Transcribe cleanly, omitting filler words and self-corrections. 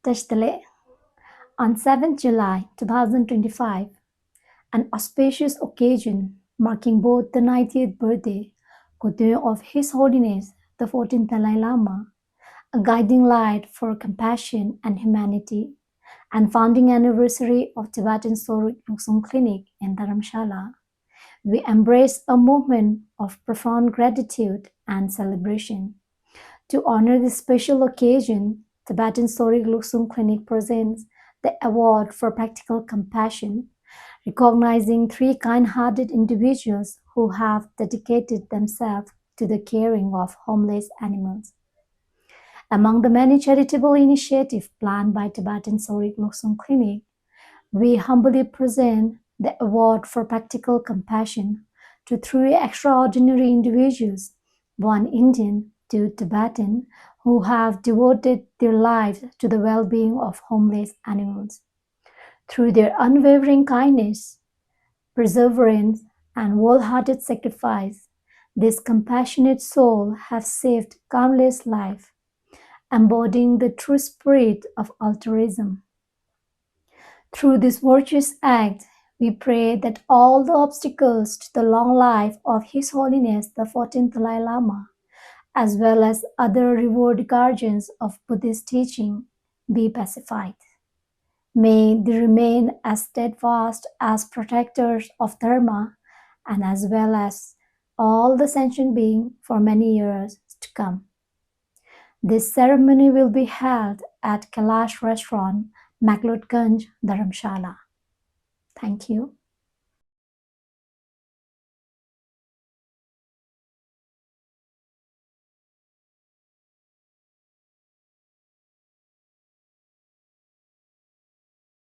Tashtale on 7th July 2025, an auspicious occasion marking both the 90th birthday of His Holiness the 14th Dalai Lama, a guiding light for compassion and humanity, and founding anniversary of Tibetan Soul Luxung Clinic in Dharamshala. We embrace a moment of profound gratitude and celebration. To honor this special occasion, Tibetan Soul Luxung Clinic presents the Award for Practical Compassion, recognizing three kind-hearted individuals who have dedicated themselves to the caring of homeless animals. Among the many charitable initiatives planned by Tibetan Soul Luxung Clinic, we humbly present the Award for Practical Compassion to three extraordinary individuals, one Indian, two Tibetan, who have devoted their lives to the well-being of homeless animals. Through their unwavering kindness, perseverance, and wholehearted sacrifice, this compassionate soul have saved countless lives, embodying the true spirit of altruism. Through this virtuous act, we pray that all the obstacles to the long life of His Holiness the 14th Dalai Lama, as well as other revered guardians of Buddhist teaching, be pacified. May they remain as steadfast as protectors of Dharma and as well as all the sentient beings for many years to come. This ceremony will be held at Kailash Restaurant, Maklutganj, Dharamshala. Thank you.